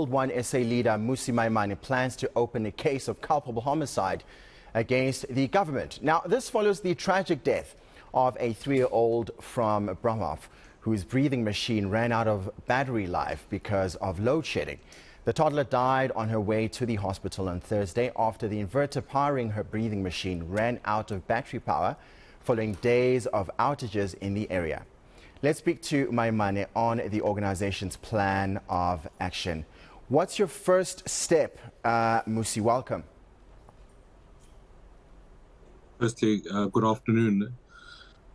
One SA leader Mmusi Maimane plans to open a case of culpable homicide against the government. Now, this follows the tragic death of a 3-year-old from Bromhof whose breathing machine ran out of battery life because of load shedding. The toddler died on her way to the hospital on Thursday after the inverter powering her breathing machine ran out of battery power following days of outages in the area. Let's speak to Maimane on the organization's plan of action. What's your first step, Mmusi? Welcome. Firstly, good afternoon.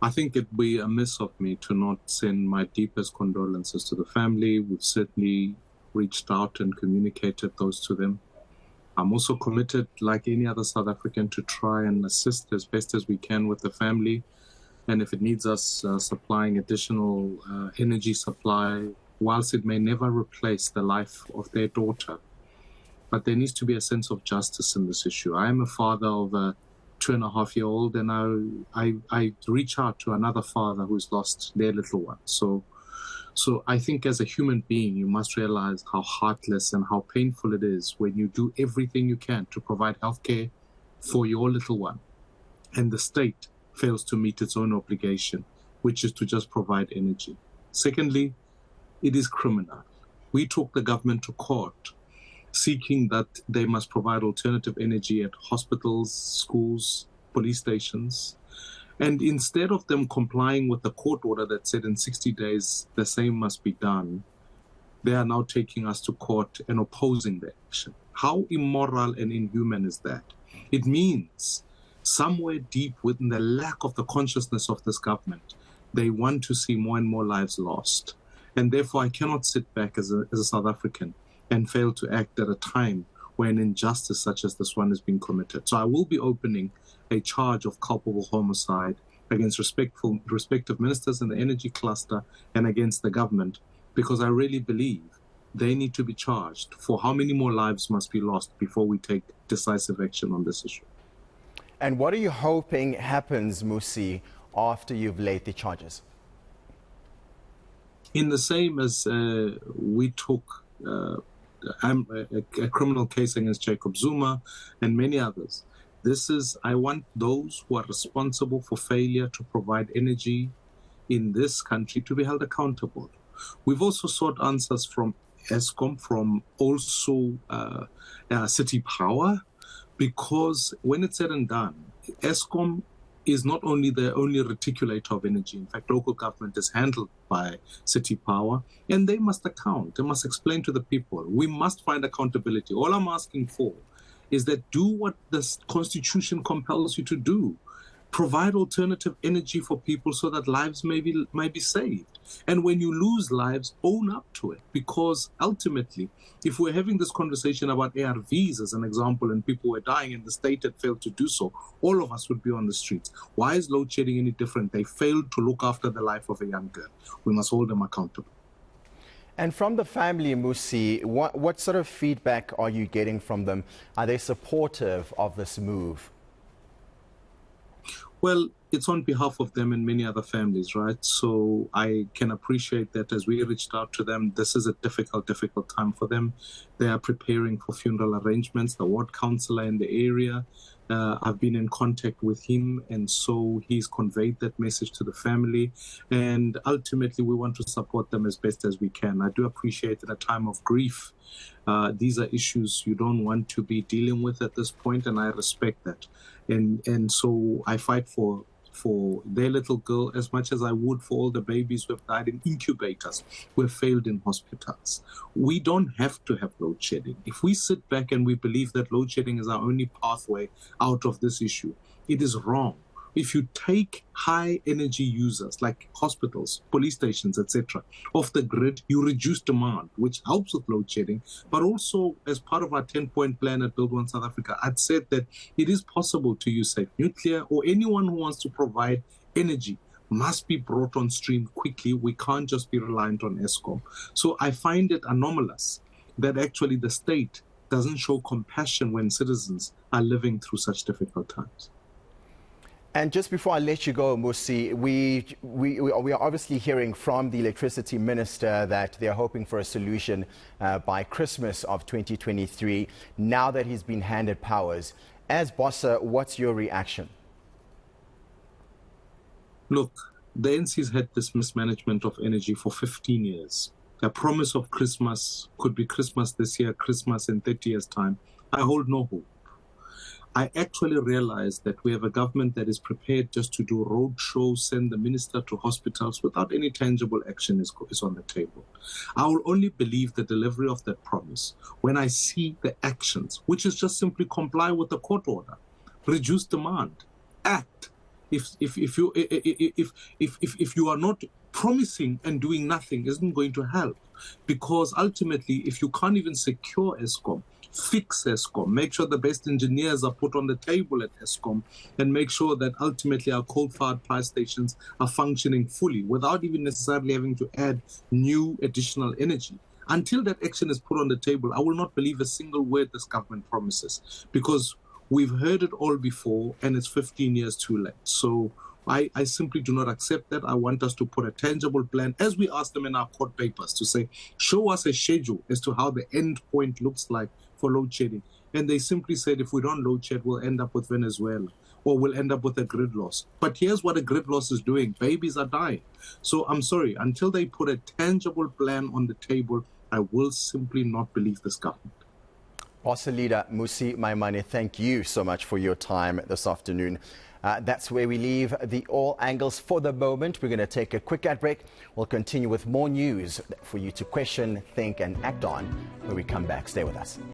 I think it'd be amiss of me to not send my deepest condolences to the family. We've certainly reached out and communicated those to them. I'm also committed, like any other South African, to try and assist as best as we can with the family. And if it needs us supplying additional energy supply, whilst it may never replace the life of their daughter, but there needs to be a sense of justice in this issue. I am a father of a 2.5-year-old, and I reach out to another father who's lost their little one. So I think as a human being, you must realize how heartless and how painful it is when you do everything you can to provide healthcare for your little one, and the state fails to meet its own obligation, which is to just provide energy. Secondly, it is criminal. We took the government to court seeking that they must provide alternative energy at hospitals, schools, police stations. And instead of them complying with the court order that said in 60 days the same must be done, they are now taking us to court and opposing the action. How immoral and inhuman is that? It means somewhere deep within the lack of the consciousness of this government, they want to see more and more lives lost. And therefore, I cannot sit back as a South African and fail to act at a time where an injustice such as this one is being committed. So I will be opening a charge of culpable homicide against respective ministers in the energy cluster and against the government, because I really believe they need to be charged for how many more lives must be lost before we take decisive action on this issue. And what are you hoping happens, Mmusi, after you've laid the charges? In the same as we took a criminal case against Jacob Zuma and many others, I want those who are responsible for failure to provide energy in this country to be held accountable. We've also sought answers from Eskom, from also City Power, because when it's said and done, Eskom is not only the only reticulator of energy. In fact, local government is handled by City Power, and they must account. They must explain to the people. We must find accountability. All I'm asking for is that do what the Constitution compels you to do. Provide alternative energy for people so that lives might be saved. And when you lose lives, own up to it. Because ultimately, if we're having this conversation about ARVs as an example, and people were dying and the state had failed to do so, all of us would be on the streets. Why is load shedding any different? They failed to look after the life of a young girl. We must hold them accountable. And from the family, Mmusi, what sort of feedback are you getting from them? Are they supportive of this move? Well, it's on behalf of them and many other families, right? So I can appreciate that as we reached out to them, this is a difficult time for them. They are preparing for funeral arrangements. The ward councillor in the area, I've been in contact with him, and so he's conveyed that message to the family. And ultimately, we want to support them as best as we can. I do appreciate in a time of grief, these are issues you don't want to be dealing with at this point, and I respect that. And so I fight for their little girl as much as I would for all the babies who have died in incubators, who have failed in hospitals. We don't have to have load shedding. If we sit back and we believe that load shedding is our only pathway out of this issue, it is wrong. If you take high energy users like hospitals, police stations, etc., off the grid, you reduce demand, which helps with load shedding. But also, as part of our 10-point plan at Build One South Africa, I'd said that it is possible to use safe nuclear, or anyone who wants to provide energy must be brought on stream quickly. We can't just be reliant on Eskom. So I find it anomalous that actually the state doesn't show compassion when citizens are living through such difficult times. And just before I let you go, Mmusi, we are obviously hearing from the electricity minister that they are hoping for a solution by Christmas of 2023, now that he's been handed powers. As Bossa, what's your reaction? Look, the NC's had this mismanagement of energy for 15 years. The promise of Christmas could be Christmas this year, Christmas in 30 years' time. I hold no hope. I actually realize that we have a government that is prepared just to do road shows, send the minister to hospitals without any tangible action is on the table. I will only believe the delivery of that promise when I see the actions, which is just simply comply with the court order, reduce demand, act. If you are not promising and doing nothing, isn't going to help, because ultimately, if you can't even secure ESCOM, fix ESCOM, make sure the best engineers are put on the table at ESCOM, and make sure that ultimately our coal-fired power stations are functioning fully without even necessarily having to add new additional energy. Until that action is put on the table, I will not believe a single word this government promises, because we've heard it all before and it's 15 years too late. So I simply do not accept that. I want us to put a tangible plan, as we asked them in our court papers, to say, show us a schedule as to how the end point looks like for load shedding. And they simply said, if we don't load shed, we'll end up with Venezuela, or we'll end up with a grid loss. But here's what a grid loss is doing. Babies are dying. So I'm sorry, until they put a tangible plan on the table, I will simply not believe this government. Bossa leader Mmusi Maimane, thank you so much for your time this afternoon. That's where we leave the All Angles for the moment. We're going to take a quick ad break. We'll continue with more news for you to question, think and act on when we come back. Stay with us.